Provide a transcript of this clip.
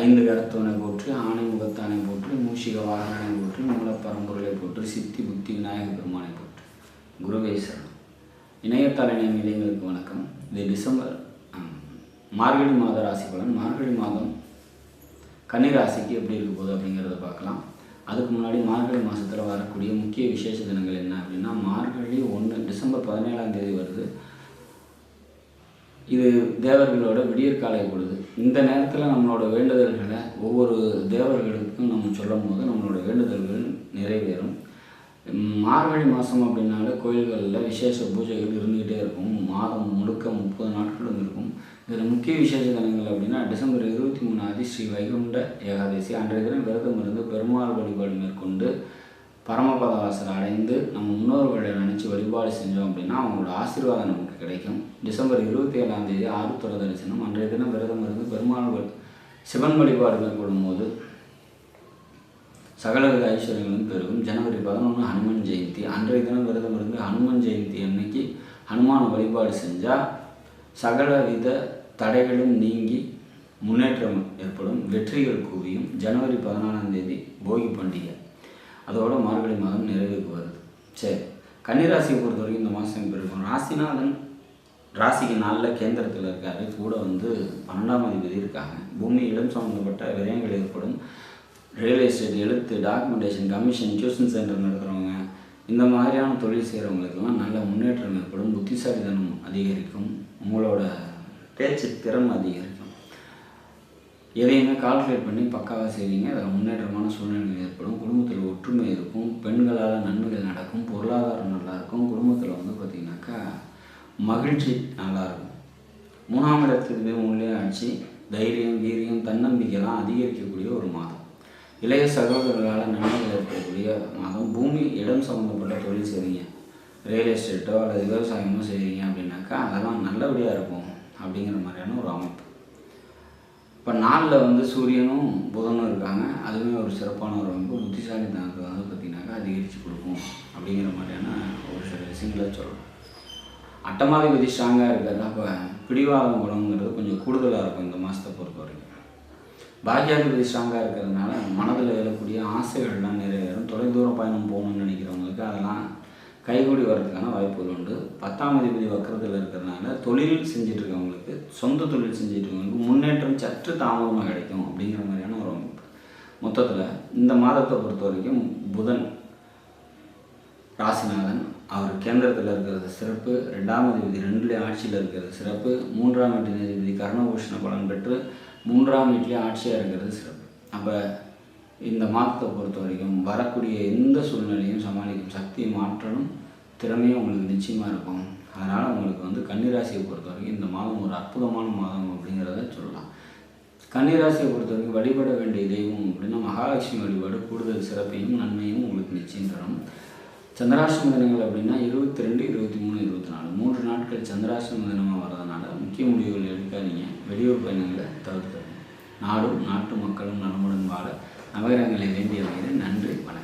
ஐந்து கரத்தவனை போற்றி, ஆணை முகத்தானை போற்றி, மூஷிக வாகனனை போற்றி, மூலப்பரம்பொருளை போற்றி, சித்தி புத்தி விநாயக பெருமானை போற்றி. குருவே சரணம். இணையத்தாள இணையங்களுக்கு வணக்கம். இது டிசம்பர் மார்கழி மாத ராசி பலன். மார்கழி மாதம் கன்னி ராசிக்கு எப்படி இருக்க போகுது அப்படிங்கிறத பார்க்கலாம். அதுக்கு முன்னாடி மார்கழி மாதத்தில் வரக்கூடிய முக்கிய விசேஷ தினங்கள் என்ன அப்படின்னா, மார்கழி 1 டிசம்பர் 17ஆம் தேதி வருது. இது தேவர்களோட விடியற்காலை பொழுது. இந்த நேரத்தில் நம்மளோட வேண்டுதல்களை ஒவ்வொரு தேவர்களுக்கும் நம்ம சொல்லும் போது நம்மளோட வேண்டுதல்கள் நிறைவேறும். மார்கழி மாதம் அப்படின்னாலே கோயில்களில் விசேஷ பூஜைகள் இருந்துக்கிட்டே இருக்கும். மாதம் முழுக்க 30 நாட்களும் இருக்கும். இதில் முக்கிய விசேஷ தினங்கள் அப்படின்னா, டிசம்பர் 23 ஸ்ரீ வைகுண்ட ஏகாதசி. அன்றைய தினம் விரதம் இருந்து பெருமாள் வழிபாடு மேற்கொண்டு பரமபத வாசல் அடைந்து நம்ம முன்னோர்களை நினச்சி வழிபாடு செஞ்சோம் அப்படின்னா அவங்களோட ஆசீர்வாதம் நமக்கு கிடைக்கும். டிசம்பர் 27ஆம் தேதி ஆருத்ர தரிசனம். அன்றைய தினம் விரதம் இருந்து பெருமாள் சிவன் வழிபாடு மேற்கொள்ளும் போது சகலவித ஐஸ்வர்யங்களும் பெருகும். ஜனவரி 11 ஹனுமன் ஜெயந்தி. அன்றைய தினம் விரதம் இருந்து ஹனுமன் ஜெயந்தி அன்னைக்கு ஹனுமான வழிபாடு செஞ்சால் சகலவித தடைகளும் நீங்கி முன்னேற்றம் ஏற்படும், வெற்றிகள் குவியும். ஜனவரி 14ஆம் தேதி போகி பண்டிகை. அதோட மார்கழி மாதம் நிறைவுக்கு வருது. சரி, கன்னிராசியை பொறுத்த வரைக்கும் இந்த மாதம் இப்போ இருக்கும். ராசிநாதன் ராசிக்கு 4 கேந்திரத்தில் இருக்கார். கூட 12ஆம் அதிபதி இருக்காங்க. பூமி இடம் சம்மந்தப்பட்ட விரயங்கள் ஏற்படும். ரியல் எஸ்டேட், எழுத்து, டாக்குமெண்டேஷன், கமிஷன், டியூஷன் சென்டர் நடத்துகிறவங்க, இந்த மாதிரியான தொழில் செய்கிறவங்களுக்கெல்லாம் நல்ல முன்னேற்றம் ஏற்படும். புத்திசாலித்தனம் அதிகரிக்கும். உங்களோட பேச்சு திறன் அதிகரிக்கும். எதையுமே கால்குலேட் பண்ணி பக்காவாக செய்வீங்க. அதில் முன்னேற்றமான சூழ்நிலைகள் ஏற்படும். குடும்பத்தில் ஒற்றுமை இருக்கும். பெண்களால் நன்மைகள் நடக்கும். பொருளாதாரம் நல்லாயிருக்கும். குடும்பத்தில் பார்த்திங்கனாக்கா மகிழ்ச்சி நல்லாயிருக்கும். 3ஆம் இடத்துக்கு முன்னே ஆட்சி, தைரியம், வீரியம், தன்னம்பிக்கைலாம் அதிகரிக்கக்கூடிய ஒரு மாதம். இளைய சகோதரர்களால் நன்மைகள் ஏற்படக்கூடிய மாதம். பூமி இடம் சம்மந்தப்பட்ட தொழில் செய்வீங்க, ரியல் எஸ்டேட்டோ அல்லது விவசாயமோ செய்வீங்க அப்படின்னாக்கா அதெல்லாம் நல்லபடியாக இருக்கும் அப்படிங்கிற மாதிரியான ஒரு அமைப்பு. இப்போ 4ல் சூரியனும் புதனும் இருக்காங்க. அதுவுமே ஒரு சிறப்பான ஒரு அமைப்பு. புத்திசாலித்தனத்தை பார்த்திங்கனாக்கா அதிகரித்து கொடுக்கும் அப்படிங்கிற மாதிரியான ஒரு சில விஷயங்களை சொல்லலாம். அட்டமாதிபதி ஸ்ட்ராங்காக இருக்கிறது. அப்போ பிடிவாதம் குணங்கிறது கொஞ்சம் கூடுதலாக இருக்கும் இந்த மாதத்தை பொறுத்த வரைக்கும். பாக்கியாதிபதி ஸ்ட்ராங்காக இருக்கிறதுனால மனதில் எழக்கூடிய ஆசைகள்லாம் நிறைவேறும். தொலைதூர பயணம் போகணும்னு நினைக்கிறவங்களுக்கு அதெல்லாம் கைகூடி வர்றதுக்கான வாய்ப்புகள் உண்டு. 10ஆம் அதிபதி வக்கரத்தில் இருக்கிறதுனால தொழில் செஞ்சிட்ருக்கவங்களுக்கு, சொந்த தொழில் செஞ்சிட்ருக்கவங்களுக்கு முன்னேற்றம் சற்று தாமதமாக கிடைக்கும் அப்படிங்கிற மாதிரியான ஒரு அமைப்பு. மொத்தத்தில் இந்த மாதத்தை பொறுத்த வரைக்கும் புதன் ராசிநாதன் அவர் கேந்திரத்தில் இருக்கிறது சிறப்பு. 2ஆம் அதிபதி 2லே ஆட்சியில் இருக்கிறது சிறப்பு. 3ஆம் வீட்டு அதிபதி கர்ணபூஷண பலன் பெற்று 3ஆம் வீட்டிலே ஆட்சியாக இருக்கிறது சிறப்பு. அப்போ இந்த மாதத்தை பொறுத்த வரைக்கும் வரக்கூடிய எந்த சூழ்நிலையும் சமாளிக்கும் சக்தி, மாற்றலும், திறமையும் உங்களுக்கு நிச்சயமாக இருக்கும். அதனால் உங்களுக்கு கன்னிராசியை பொறுத்த வரைக்கும் இந்த மாதம் ஒரு அற்புதமான மாதம் அப்படிங்கிறத சொல்லலாம். கன்னிராசியை பொறுத்த வரைக்கும் வழிபட வேண்டிய தெய்வம் அப்படின்னா மகாலட்சுமி வழிபாடு கூடுதல் சிறப்பையும் நன்மையும் உங்களுக்கு நிச்சயம் தரும். சந்திராஷ்டம தினங்கள் அப்படின்னா 22, 23, 24 3 நாட்கள் சந்திராஷ்டம தினமாக வர்றதுனால முக்கிய முடிவுகள் எடுக்காதீங்க. வெளியூர் பயணங்களை தவிர்த்து நாடும் நாட்டு மக்களும் நலமுடன் வாழ நவகிரகங்களை வேண்டிய வகையில் நன்றி, வணக்கம்.